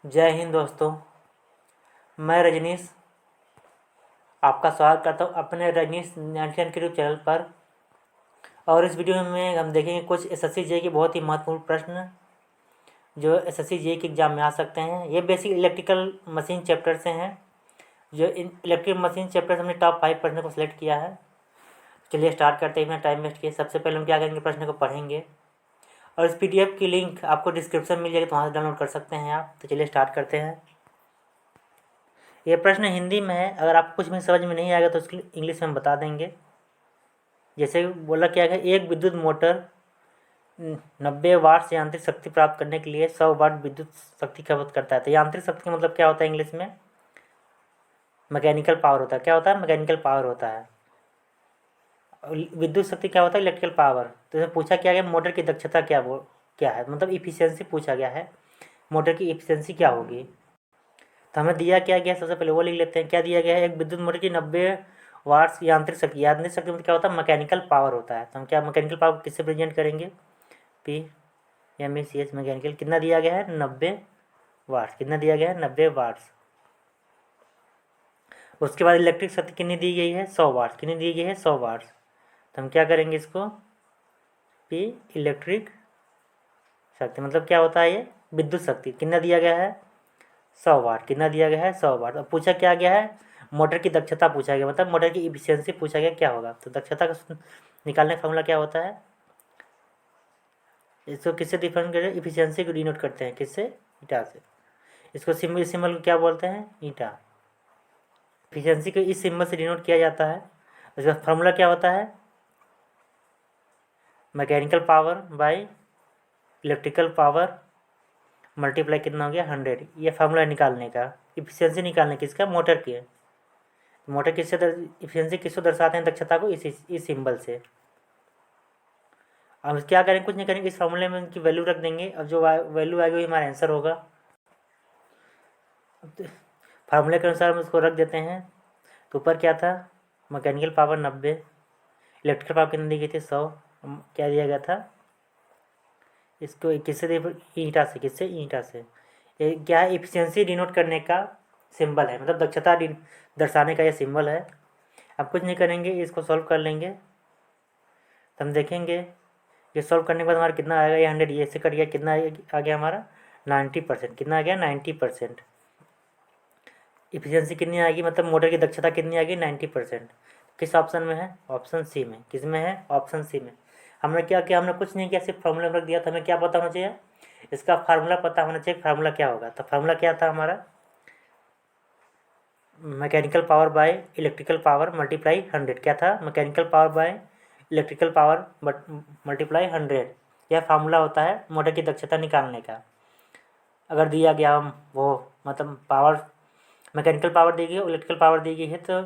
जय हिंद दोस्तों। मैं रजनीश आपका स्वागत करता हूँ अपने रजनीश न्यान के यूट्यूब चैनल पर। और इस वीडियो में हम देखेंगे कुछ एसएससी जेईई के बहुत ही महत्वपूर्ण प्रश्न जो एसएससी जेईई के एग्ज़ाम में आ सकते हैं। ये बेसिक इलेक्ट्रिकल मशीन चैप्टर से हैं। जो इन इलेक्ट्रिक मशीन चैप्टर से हमने टॉप 5 प्रश्नों को सिलेक्ट किया है। चलिए स्टार्ट करते हैं, टाइम वेस्ट किए। सबसे पहले हम क्या करेंगे, प्रश्न को पढ़ेंगे और इस पीडीएफ की लिंक आपको डिस्क्रिप्शन में मिल जाएगी, तो वहाँ से डाउनलोड कर सकते हैं आप। तो चलिए स्टार्ट करते हैं। ये प्रश्न हिंदी में है, अगर आपको कुछ भी समझ में नहीं आएगा तो उसकी इंग्लिश में हम बता देंगे। जैसे बोला क्या है, एक विद्युत मोटर 90 वाट से यांत्रिक शक्ति प्राप्त करने के लिए 100 वाट विद्युत शक्ति खपत करता है। तो यांत्रिक शक्ति का मतलब क्या होता है इंग्लिश में? मैकेनिकल पावर होता है। क्या होता है? मैकेनिकल पावर होता है। विद्युत शक्ति क्या होता है? Electrical power. तो इसमें पूछा क्या गया, मोटर की दक्षता क्या है, मतलब इफिशियंसी पूछा गया है, मोटर की इफिशियंसी क्या होगी। तो हमें दिया क्या गया, सबसे पहले वो लिख लेते हैं। क्या दिया गया है? एक विद्युत मोटर की 90 वाट्स यांत्रिक शक्ति मतलब क्या होता है? मैकेनिकल पावर होता है। तो हम क्या मैकेनिकल पावर किससे प्रेजेंट करेंगे? PMACH mechanical. कितना दिया गया है? 90 वाट्स। कितना दिया गया है? 90 वाट्स। उसके बाद इलेक्ट्रिक शक्ति कितनी दी गई है? 100 वाट्स। कितनी दी गई है? 100 वाट्स। तो हम क्या करेंगे इसको, P इलेक्ट्रिक शक्ति मतलब क्या होता है? ये विद्युत शक्ति। कितना दिया गया है? 100 वाट। कितना दिया गया है? 100 वाट। अब पूछा क्या गया है? मोटर की दक्षता पूछा गया, मतलब मोटर की इफिशियंसी पूछा गया, क्या होगा। तो दक्षता का निकालने का फॉर्मूला क्या होता है? इसको किससे डिफाइन करें? इफिशियंसी को डिनोट करते हैं किससे? ईटा से। इसको सिंबल को क्या बोलते हैं? ईटा। इफिशियंसी को इस सिंबल से डिनोट किया जाता है। इसका फॉर्मूला क्या होता है? Mechanical power by electrical power multiply कितना हो गया? 100। ये फार्मूला निकालने का, इफिशियंसी निकालने किसका? मोटर की। मोटर किससे इफिशियंसी किसको दर्शाते हैं? दक्षता को इस सिंबल से। अब क्या करें, कुछ नहीं करेंगे, इस फार्मूले में उनकी वैल्यू रख देंगे। अब जो वैल्यू आएगी वही हमारा आंसर होगा। फार्मूले के अनुसार हम इसको रख देते हैं। तो ऊपर क्या था? मैकेनिकल पावर 90, इलेक्ट्रिकल पावर कितनी दी गई थी? 100। क्या दिया गया था? इसको किससे ईटा से। किससे? ईटा से। ये क्या है? इफिशियंसी डिनोट करने का सिंबल है, मतलब दक्षता दर्शाने का ये सिंबल है। अब कुछ नहीं करेंगे, इसको सॉल्व कर लेंगे तो हम देखेंगे ये सॉल्व करने के बाद हमारा कितना आएगा? ये 100 ये से कट गया, कितना आ गया हमारा? 90%। कितना आ गया? 90%। इफिशियंसी कितनी आएगी, मतलब मोटर की दक्षता कितनी आएगी? 90%। किस ऑप्शन में है? ऑप्शन सी में। किस में है? ऑप्शन सी में। हमने क्या किया? हमने कुछ नहीं किया, सिर्फ फार्मूला रख दिया था। हमें क्या पता होना चाहिए? इसका फार्मूला पता होना चाहिए, फार्मूला क्या होगा। तो फार्मूला क्या था हमारा? Mechanical power by electrical power multiply 100। क्या था? Mechanical power by electrical power multiply 100। यह फार्मूला होता है मोटर की दक्षता निकालने का। अगर दिया गया हम वो मतलब पावर मैकेनिकल पावर दी गई है, इलेक्ट्रिकल पावर दी गई है, तो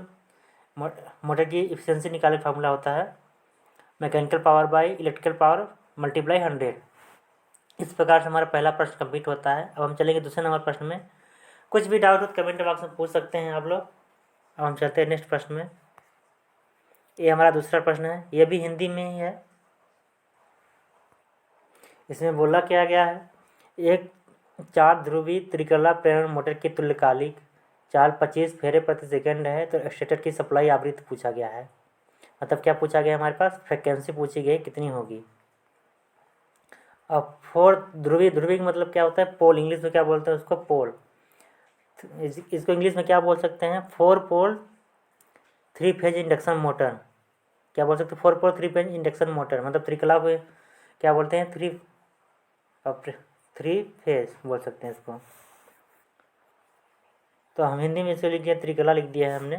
मोटर की इफिशियंसी निकालने का फार्मूला होता है mechanical power by electrical power multiply 100। इस प्रकार से हमारा पहला प्रश्न कंप्लीट होता है। अब हम चलेंगे दूसरे नंबर प्रश्न में। कुछ भी डाउट हो तो कमेंट बॉक्स में पूछ सकते हैं आप लोग। अब हम चलते हैं नेक्स्ट प्रश्न में। ये हमारा दूसरा प्रश्न है, ये भी हिंदी में ही है। इसमें बोला क्या गया है, एक 4 ध्रुवी त्रिकला प्रेरण मोटर की तुल्यकालिक चाल 25 फेरे प्रति सेकंड है, तो स्टेटर की सप्लाई आवृत्ति पूछा गया है। मतलब क्या पूछा गया? हमारे पास फ्रिक्वेंसी पूछी गई, कितनी होगी। अब 4 ध्रुवी, ध्रुवी का मतलब क्या होता है? पोल। इंग्लिश में क्या बोलते हैं उसको? पोल। इसको इंग्लिश में क्या बोल सकते हैं? 4 पोल 3 फेज इंडक्शन मोटर। क्या बोल सकते हैं? 4 पोल 3 फेज इंडक्शन मोटर, मतलब त्रिकला को क्या बोलते हैं? 3 फेज बोल सकते हैं इसको। तो हम हिंदी में इसे लिख दिया, त्रिकला लिख दिया है हमने।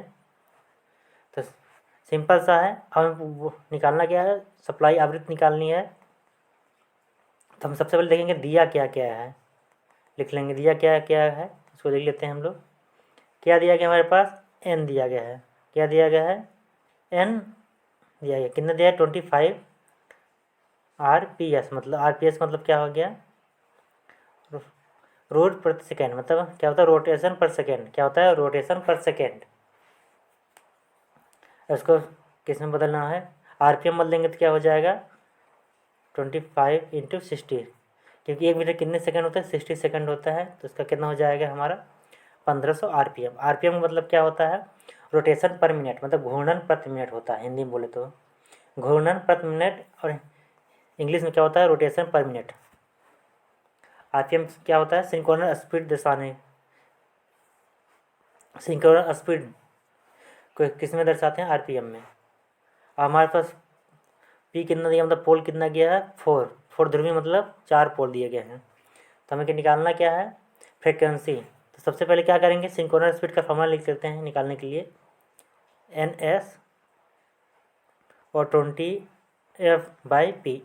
तो सिंपल सा है। हम निकालना क्या है? सप्लाई आवृत्ति निकालनी है। तो हम सबसे पहले देखेंगे दिया क्या क्या है, लिख लेंगे दिया क्या क्या है, इसको देख लेते हैं हम लोग। क्या दिया गया हमारे पास? एन दिया गया है। क्या दिया गया है? एन दिया गया। कितना दिया है? 25 RPS। मतलब RPS मतलब क्या हो गया? रोड प्रति सेकेंड। मतलब क्या होता है? रोटेशन पर सेकेंड। क्या होता है? रोटेशन पर सेकेंड। इसको किस में बदलना है? RPM बदलेंगे तो क्या हो जाएगा? 25 × 60। क्योंकि 1 मीटर कितने सेकंड होता है, 60 सेकंड होता है। तो इसका कितना हो जाएगा हमारा 1500 RPM। RPM मतलब क्या होता है, रोटेशन पर मिनट, मतलब घूर्णन प्रति मिनट होता है हिंदी में बोले तो, घूर्णन प्रति मिनट। और इंग्लिश में क्या होता है, रोटेशन पर मिनट। RPM क्या होता है, सिंक्रोनस स्पीड दर्शाने, सिंक्रोनस स्पीड को किस में दर्शाते हैं, RPM में। और हमारे पास P कितना दिया, मतलब पोल कितना गया है, 4 ध्रुवीय, मतलब 4 पोल दिए गए हैं। तो हमें क्या निकालना क्या है, फ्रिक्वेंसी। तो सबसे पहले क्या करेंगे, सिंक्रोनस स्पीड का फॉर्मूला लिख लेते हैं निकालने के लिए, NS और 20F/P।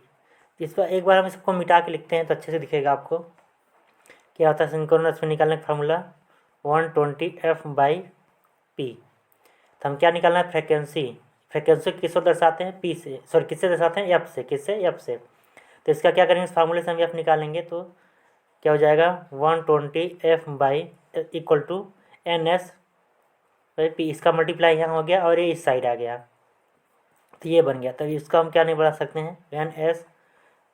इस पर एक बार हम इसको मिटा के लिखते हैं तो अच्छे से दिखेगा आपको। क्या होता है सिंक्रोनस स्पीड निकालने का फार्मूला, 120F/P। तो हम क्या निकालना है, फ्रिक्वेंसी। फ्रिक्वेंसी किसको दर्शाते हैं, P से, सॉरी किससे दर्शाते हैं, F से। किससे, F से। तो इसका क्या करेंगे, इस फार्मूले से हम F निकालेंगे तो क्या हो जाएगा, 120F इक्वल टू NS/P। इसका मल्टीप्लाई यहाँ हो गया और ये इस साइड आ गया, तो ये बन गया। तो इसका हम क्या नहीं बढ़ा सकते हैं,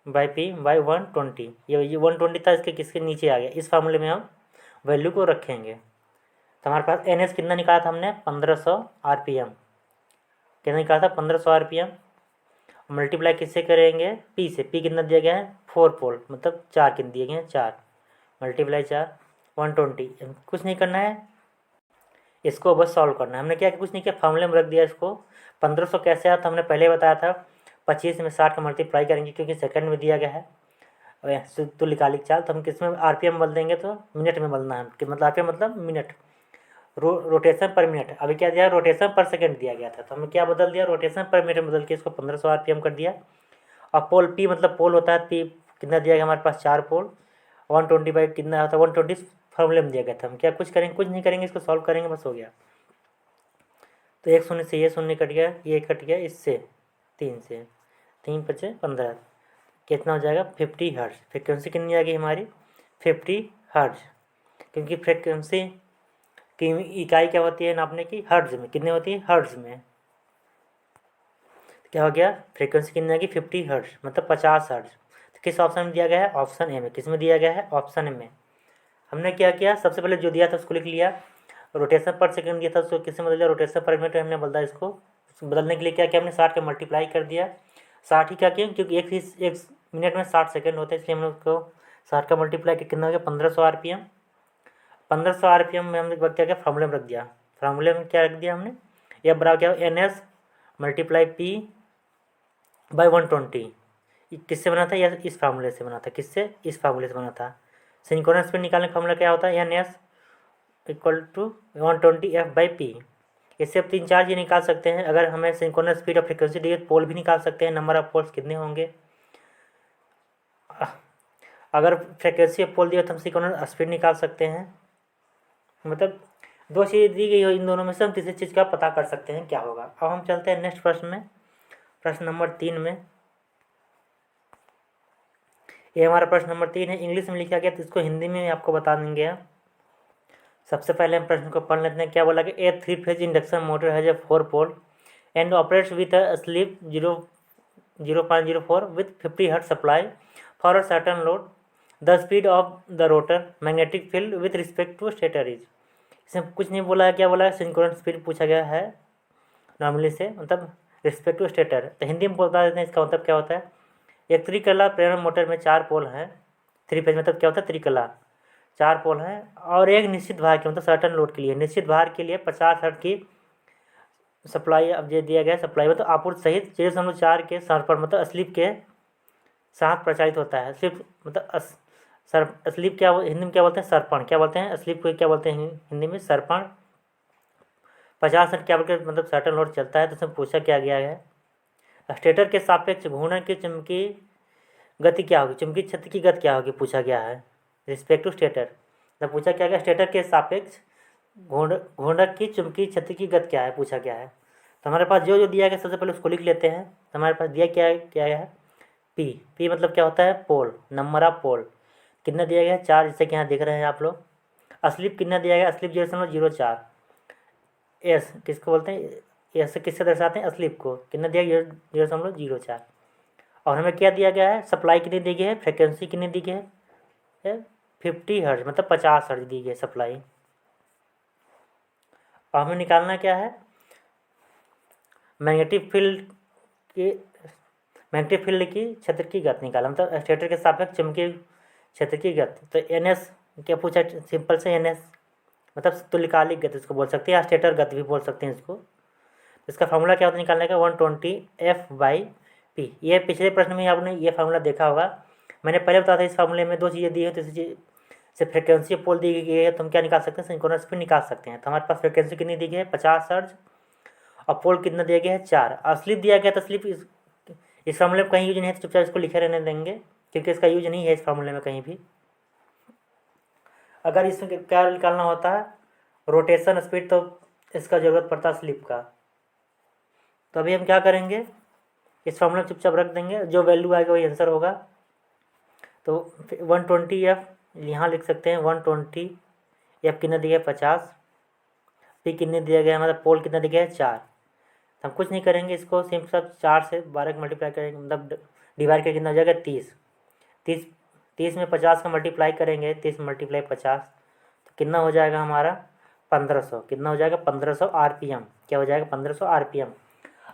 NS/P/120। ये 120 था, इसके किसके नीचे आ गया, इस फार्मूले में हम वैल्यू को रखेंगे। तो हमारे पास NS कितना निकाला था हमने, 1500 RPM। कितना निकाला था, 1500 RPM। मल्टीप्लाई किससे करेंगे, P से। P कितना दिया गया है, 4 पोल, मतलब 4 कितने दिए गए हैं, 4 मल्टीप्लाई 4, 120। कुछ नहीं करना है, इसको बस सॉल्व करना है। हमने क्या, कुछ नहीं किया, फार्मूले में रख दिया इसको। 1500 कैसे आया था, हमने पहले बताया था, 25 में 60 का मल्टीप्लाई करेंगे, क्योंकि सेकंड में दिया गया है तुल्यकालिक चाल। तो हम किस में RPM बदल देंगे, तो मिनट में बदलना है, कि मतलब RPM मतलब मिनट, रोटेशन पर मिनट। अभी क्या दिया, रोटेशन पर सेकंड दिया गया था, तो हमने क्या बदल दिया, रोटेशन पर मिनट में बदल के इसको 1500 RPM कर दिया। और पोल P मतलब पोल होता है, P कितना दिया गया हमारे पास, 4 पोल। 120 कितना होता है, 120 फार्मूले में दिया गया था। हम क्या कुछ करेंगे, कुछ नहीं करेंगे, इसको सॉल्व करेंगे, बस हो गया। तो 1 शून्य से ये शून्य कट गया, ये कट गया इससे, 3 से, 3 × 5 = 15। कितना हो जाएगा, 50 हर्ट्ज। फ्रिक्वेंसी कितनी आ गई हमारी, 50 हर्ट्ज। क्योंकि फ्रिक्वेंसी की इकाई क्या होती है नापने की, हर्ट्ज में। कितने होती है, हर्ट्ज में। क्या हो गया, फ्रिक्वेंसी कितनी आ गई, 50 हर्ट्ज, मतलब 50 हर्ट्ज। तो किस ऑप्शन में दिया गया है, ऑप्शन ए में। किस में दिया गया है, ऑप्शन ए में। हमने क्या किया, सबसे पहले जो दिया था उसको लिख लिया। रोटेशन पर सेकंड दिया था उसको किससे बदल दिया, रोटेशन पर मिनट हमने बदला। इसको बदलने के लिए क्या किया हमने, 60 का मल्टीप्लाई कर दिया। 60 ही क्या किया, क्योंकि एक मिनट में 60 सेकंड होते हैं, इसलिए हमने उसको 60 का मल्टीप्लाई कितना हो गया, 1500 RPM। 1500 RPM में हमने क्या किया, फार्मूले में रख दिया। फार्मूले में क्या रख दिया हमने, यह बराबर क्या, NS/P/120। किससे बना था, यह इस फार्मूले से बना था। किससे, इस फार्मूले से बना था। सिंक्रोनस स्पीड निकालने का फार्मूला क्या होता है, NS इक्वल टू 120F/P। इससे आप 3-4 चीज़ निकाल सकते हैं। अगर हमें सिंक्रोनस स्पीड और फ्रिक्वेंसी दी तो पोल भी निकाल सकते हैं, नंबर ऑफ पोल्स कितने होंगे। अगर फ्रिक्वेंसी और पोल दिया तो हम सिंक्रोनस स्पीड निकाल सकते हैं। मतलब 2 चीज़ दी गई हो, इन दोनों में से हम तीसरी चीज़ का पता कर सकते हैं क्या होगा। अब हम चलते हैं नेक्स्ट प्रश्न में, प्रश्न नंबर 3 में। ये हमारा प्रश्न नंबर 3 है, इंग्लिश में लिखा गया, तो इसको हिंदी में आपको बता देंगे। सबसे पहले हम प्रश्न को पढ़ लेते हैं। क्या बोला कि a 3 phase induction motor has a 4 pole and operates with a slip 0.04 with 50 hertz supply for a certain load. The speed of the rotor magnetic field with respect to stator is. इसमें कुछ नहीं बोला है, क्या बोला है, synchronous speed पूछा गया है नॉर्मली से, मतलब रिस्पेक्ट टू स्टेटर। तो हिंदी में बता देते हैं इसका मतलब क्या होता है। एक त्रिकला प्रेरण मोटर में 4 पोल हैं, 3 फेज मतलब क्या होता है, त्रिकला 4 पोल हैं, और एक निश्चित भार के मतलब सर्टन लोड के लिए, निश्चित भार के लिए 50 हर्ट्ज की सप्लाई अब ये दिया गया। सप्लाई मतलब आपूर्ति सहित 0.4 के सर्पर मतलब स्लिप के साथ प्रचारित होता है। स्लिप मतलब स्लिप क्या हिंदी में क्या बोलते हैं, सर्पण। क्या बोलते हैं, स्लिप को क्या बोलते हैं हिंदी में, सर्पण। 50 हर्ट्ज क्या बोलते मतलब सर्टन लोड चलता है। तो उसमें पूछा क्या गया है, स्टेटर के सापेक्ष घूर्णन की चुंबकी गति क्या होगी, चुंबकीय क्षेत्र की गति क्या होगी, पूछा गया है रिस्पेक्ट टू स्टेटर। तो पूछा क्या गया, स्टेटर के सापेक्ष घूर्णक की चुंबकीय क्षेत्र की गति क्या है, पूछा गया है। तो हमारे पास जो जो दिया गया सबसे पहले उसको लिख लेते हैं। तो हमारे पास दिया क्या है, पी मतलब क्या होता है, पोल, नंबर ऑफ पोल कितना दिया गया है, 4, जैसे कि यहाँ देख रहे हैं आप लोग। स्लिप कितना दिया गया, स्लिप 0.04। एस किसको बोलते हैं, एस किससे दर्शाते हैं, स्लिप को। कितना दिया गया, 0.04। और हमें क्या दिया गया है, सप्लाई कितनी दी गई है, फ्रिक्वेंसी कितनी दी गई है, है 50 हर्ट्ज, मतलब 50 हर्ट्ज दी गई सप्लाई। और हमें निकालना क्या है, मैग्नेटिक फील्ड की क्षेत्र की गति निकालना, मतलब स्टेटर के सापेक्ष चुंबकीय क्षेत्र की गति। तो एन एस क्या पूछा, सिंपल से एन एस मतलब तुल्यकालिक गति इसको बोल सकते हैं, या स्टेटर गति भी बोल सकते हैं इसको। इसका फार्मूला क्या होता है निकालने का, 120F/P। ये पिछले प्रश्न में आपने ये फार्मूला देखा होगा, मैंने पहले बताया था। इस फार्मूले में दो चीज़ें दी है, तो इसी से फ्रिक्वेंसी पोल दी गई है, तो हम क्या निकाल सकते हैं, सिंक्रोनस स्पीड निकाल सकते हैं। तो हमारे पास फ्रिक्वेंसी कितनी दी गई है, 50 हर्ट्ज, और पोल कितना दिया गया है, 4। और स्लिप दिया गया, तो स्लिप इस फार्मूले में कहीं यूज नहीं है, तो चुपचाप इसको लिखे रहने देंगे, क्योंकि इसका यूज नहीं है इस फार्मूले में कहीं भी। अगर इसमें क्या निकालना होता है, रोटेशन स्पीड, तो इसका ज़रूरत पड़ता है स्लिप का। तो अभी हम क्या करेंगे, इस फार्मूला चुपचाप रख देंगे, जो वैल्यू आएगा वही आंसर होगा। तो 120F यहाँ लिख सकते हैं, 120F कितना दिया है, 50, P कितने दिया गया है, मतलब पोल कितना दिया गया है, 4। हम कुछ नहीं करेंगे, इसको सिर्फ सब 4 से 12 का मल्टीप्लाई करेंगे, मतलब डिवाइड करके कितना हो जाएगा, 30। 30 में 50 का मल्टीप्लाई करेंगे, 30 मल्टीप्लाई 50, तो कितना हो जाएगा हमारा, 1500। कितना हो जाएगा, 1500 RPM। क्या हो जाएगा, 1500 RPM।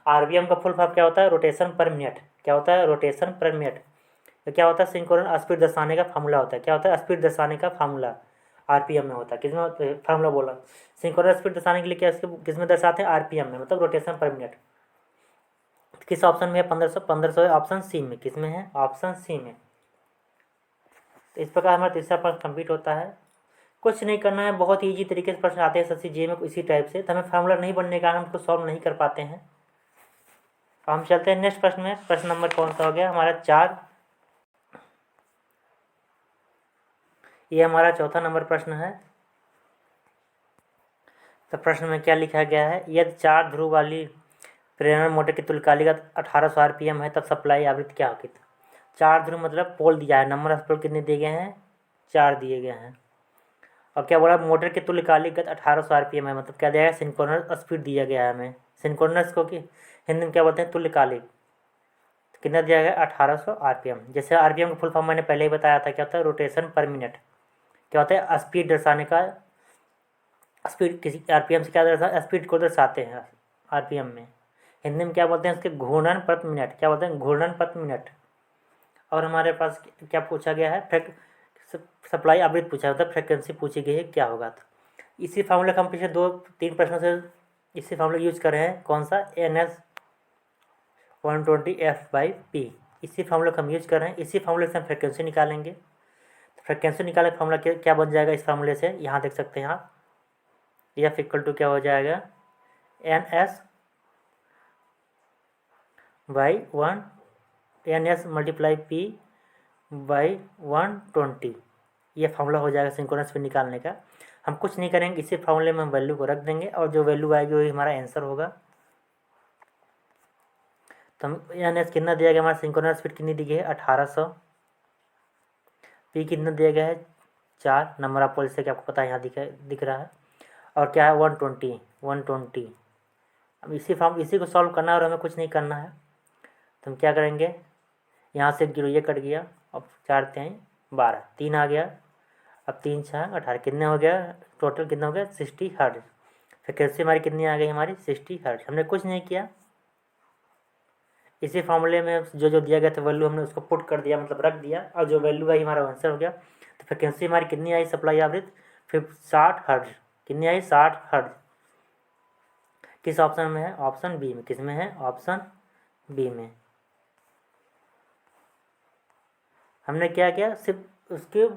RPM का फुल फॉर्म क्या होता है, रोटेशन पर मिनट। क्या होता है, रोटेशन पर मिनट। तो क्या होता है, सिंक्रोनस स्पीड दर्शाने का फार्मूला होता है। क्या होता है, स्पीड दर्शाने का फार्मूला RPM में होता है। किसमें फार्मूला बोला, सिंक्रोनस स्पीड दर्शाने के लिए क्या किस में दर्शाते हैं, RPM में, मतलब रोटेशन पर मिनट। किस ऑप्शन में है, 1500 है ऑप्शन सी में। किस में है, ऑप्शन सी में। तो इस प्रकार हमारा तीसरा प्रश्न कंप्लीट होता है। कुछ नहीं करना है, बहुत ईजी तरीके से प्रश्न आते हैं SSC GA में इसी टाइप से, तो हमें फार्मूला नहीं बनने के कारण हम उसको सॉल्व नहीं कर पाते हैं। हम चलते हैं नेक्स्ट प्रश्न में। प्रश्न नंबर कौन सा हो गया हमारा, 4। ये हमारा चौथा नंबर प्रश्न है। तो प्रश्न में क्या लिखा गया है, यदि 4 ध्रुव वाली प्रेरण मोटर की तुल्यकालिक 1800 RPM है, तब सप्लाई आवृत्ति क्या होगी। 4 ध्रुव मतलब पोल दिया है, नंबर ऑफ पोल कितने दिए गए हैं, 4 दिए गए हैं। और क्या बोला, मोटर की तुल्यकालिक गति 1800 RPM है, मतलब क्या दिया है, सिंक्रोनस स्पीड दिया गया है हमें। सिंक्रोनस को कि हिंदी में क्या बोलते हैं, तुल्यकालिक। तो कितना दिया गया, 1800 RPM। जैसे RPM का फुल फॉर्म मैंने पहले ही बताया था, क्या होता है, रोटेशन पर मिनट। क्या होता है, स्पीड दर्शाने का, स्पीड किसी RPM से क्या दर्शा, स्पीड को दर्शाते हैं RPM में। हिंदी में क्या बोलते हैं, उसके घूर्णन प्रति मिनट। क्या बोलते हैं, घूर्णन प्रति मिनट। और हमारे पास क्या पूछा गया है, सप्लाई आवृत्ति पूछा है, मतलब फ्रिक्वेंसी पूछी गई है, क्या होगा। तो इसी फार्मूले का हम पिछले 2-3 प्रश्नों से इसी फार्मूले यूज कर रहे हैं। कौन सा, NS 120F/P। इसी फार्मूले का हम यूज कर रहे हैं। इसी फार्मूले से हम फ्रिक्वेंसी निकालेंगे। तो फ्रिक्वेंसी निकालने का फार्मूला क्या बन जाएगा इस फार्मूले से, यहाँ देख सकते हैं आप, F इक्वल टू क्या हो जाएगा, NS मल्टीप्लाई P/120। ये फार्मूला हो जाएगा सिंक्रोनस स्पीड निकालने का। हम कुछ नहीं करेंगे, इसी फार्मूले में हम वैल्यू को रख देंगे, और जो वैल्यू आएगी वही हमारा आंसर होगा। तो हम NS कितना दिया गया, हमारा सिंक्रोनस स्पीड कितनी दी गई है, 1800। P कितना दिया गया है, 4, नंबर ऑफ पोल से क्या आपको पता है यहाँ दिख रहा है। और क्या है, 120। अब इसी को सॉल्व करना है, और हमें कुछ नहीं करना है। तो हम क्या करेंगे, यहाँ से 0 ये कट गया, अब 4 3 12, 3 आ गया, अब 3 6 18, कितने हो गया, टोटल कितना हो गया, 60 हर्ट्ज। फ्रिक्वेंसी हमारी कितनी आ गई, हमारी 60 हर्ट्ज। हमने कुछ नहीं किया, इसी फार्मूले में जो दिया गया था वैल्यू हमने उसको पुट कर दिया, मतलब रख दिया, और जो वैल्यू आई हमारा आंसर हो गया। तो फ्रिक्वेंसी हमारी कितनी आई, सप्लाई आवृत्ति, फिर 60 हर्ट्ज। कितनी आई, 60 हर्ट्ज। किस ऑप्शन में है, ऑप्शन बी में। किस में है, ऑप्शन बी में। हमने क्या किया, सिर्फ उसके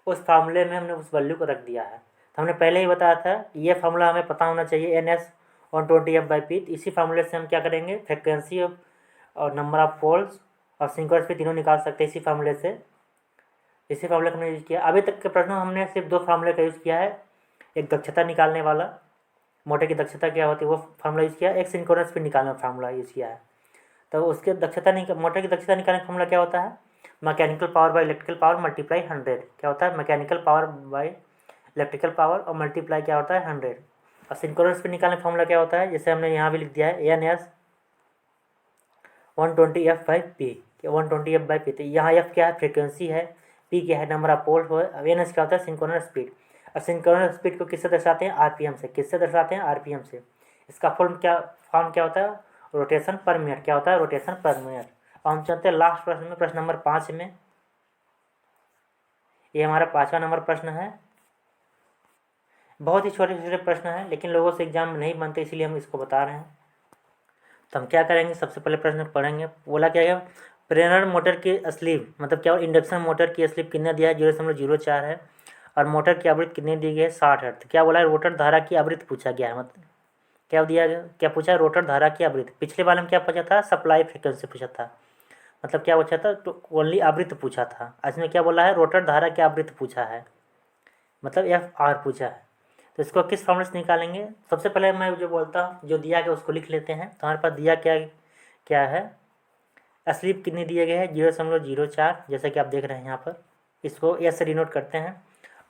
उस फार्मूले में हमने उस वैल्यू को रख दिया है। तो हमने पहले ही बताया था, ये फार्मूला हमें पता होना चाहिए, NS 120F/P। इसी फार्मूले से हम क्या करेंगे, फ्रिक्वेंसी और नंबर ऑफ पोल्स और सिंक्रोनस स्पीड तीनों निकाल सकते हैं इसी फार्मूले से। इसी फार्मूले का हमने यूज़ किया। अभी तक के प्रश्न हमने सिर्फ 2 फार्मूले का यूज़ किया है, एक दक्षता निकालने वाला, मोटर की दक्षता क्या होती है वो फार्मूला यूज़ किया, एक सिंक्रोनस स्पीड निकालने वाला फार्मूला यूज़ किया है। तो उसके मोटर की दक्षता निकालने का फार्मूला क्या होता है, mechanical power by electrical power multiply 100। क्या होता है, mechanical power by electrical power और मल्टीप्लाई क्या होता है, 100। और सिंक्रोनस स्पीड निकालने का फार्मूला क्या होता है, जैसे हमने यहाँ भी लिख दिया है, NS 120F/P। 120F/P। तो यहाँ F क्या है, फ्रिक्वेंसी है, पी क्या है, नंबर ऑफ पोल्स हो, एन एस क्या होता है, सिंक्रोनस स्पीड। और सिंक्रोनस स्पीड को किससे दर्शाते हैं, आरपीएम से। किससे दर्शाते हैं, आरपीएम से। इसका फॉर्म क्या होता है, रोटेशन पर मिनट। क्या होता है, रोटेशन पर मिनट। और हम चलते हैं लास्ट प्रश्न में, प्रश्न नंबर 5 में। ये हमारा 5वां नंबर प्रश्न है। बहुत ही छोटे छोटे प्रश्न हैं, लेकिन लोगों से एग्जाम में नहीं बनते, इसलिए हम इसको बता रहे हैं। तो हम क्या करेंगे, सबसे पहले प्रश्न पढ़ेंगे। बोला क्या है, प्रेरण मोटर की स्लीप, मतलब क्या, इंडक्शन मोटर की स्लीप कितना दिया है, 0.04 है। और मोटर की आवृत्ति कितनी दी गई है, 60 हर्ट्ज। क्या बोला है, रोटर धारा की आवृत्ति पूछा गया है। मतलब क्या दिया गया, क्या पूछा है, रोटर धारा की आवृत्ति। पिछले बार में क्या पूछा था, सप्लाई फ्रिक्वेंसी पूछा था। मतलब क्या पूछा था, तो ओनली आवृत्ति पूछा था। इसमें क्या बोला है, रोटर धारा की आवृत्ति पूछा है, मतलब एफ आर पूछा है। तो इसको किस फॉर्मूले से निकालेंगे, सबसे पहले मैं जो बोलता हूँ, जो दिया गया उसको लिख लेते हैं। तो हमारे पास दिया क्या क्या है, स्लिप कितनी दिए गए हैं, 0.04, जैसा कि आप देख रहे हैं यहाँ पर। इसको एस से डिनोट करते हैं।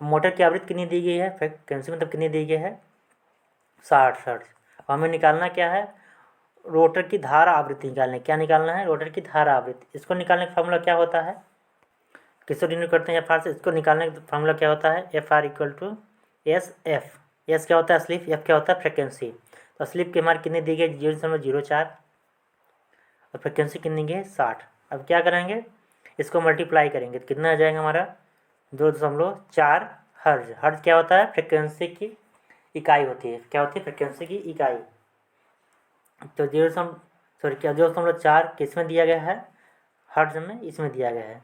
मोटर की आवृत्ति कितनी दी गई है, फ्रीक्वेंसी मतलब कितनी दी गई है, 60 हर्ट्ज। और हमें निकालना क्या है, रोटर की धारा आवृत्ति निकालना। क्या निकालना है, रोटर की धारा आवृत्ति। इसको निकालने का फॉर्मूला क्या होता है, किसको डिनोट करते हैं, एफ आर से। इसको निकालने का फॉर्मूला क्या होता है, f r equal to s f. S क्या होता है, स्लिप। एफ क्या होता है, फ्रिक्वेंसी। तो स्लिप की हमारी कितनी दी गई, 0.04, और फ्रिक्वेंसी कितनी दी है, 60। अब क्या करेंगे, इसको मल्टीप्लाई करेंगे तो कितना आ जाएगा हमारा, 2.4 हर्ज। हर्ज क्या होता है, फ्रिक्वेंसी की इकाई होती है। क्या होती है, फ्रिक्वेंसी की इकाई। तो 0.4 किस में दिया गया है, हर्ज में, इसमें दिया गया है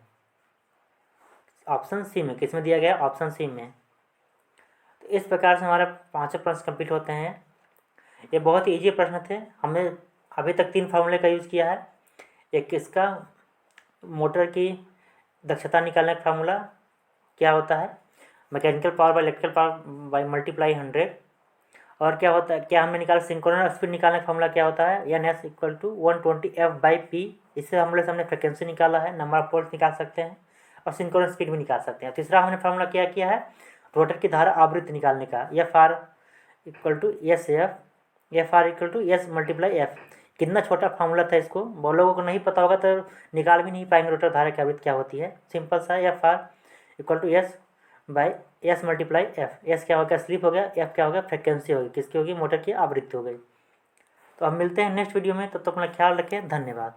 ऑप्शन सी में। किस में दिया गया है, ऑप्शन सी में। तो इस प्रकार से हमारे 5 प्रश्न कंप्लीट होते हैं। ये बहुत ही ईजी प्रश्न थे। हमने अभी तक 3 फार्मूले का यूज़ किया है। एक इसका मोटर की दक्षता निकालने का फार्मूला क्या होता है, mechanical power by electrical power by multiply 100। और क्या होता है, क्या हमने निकाला, सिंक्रोनस स्पीड निकालने का फार्मूला क्या होता है, n s equal to 120 f by p. इससे हमने फ्रिक्वेंसी निकाला है, नंबर ऑफ पोल्स निकाल सकते हैं, और सिंक्रोनस स्पीड भी निकाल सकते हैं। तीसरा हमने फार्मूला क्या किया है, रोटर की धारा आवृत्ति निकालने का, f r equal to s f. F r equal to s multiply f. कितना छोटा फार्मूला था, इसको बहुत लोगों को नहीं पता होगा तो निकाल भी नहीं पाएंगे रोटर धारा की आवृत्ति क्या होती है। सिंपल सा, f r equal to s by s multiply f. S क्या हो गया, स्लिप हो गया, एफ क्या हो गया, फ्रिक्वेंसी होगी, किसकी होगी, मोटर की आवृत्ति हो गई। तो अब मिलते हैं नेक्स्ट वीडियो में, तब तक अपना ख्याल रखें, धन्यवाद।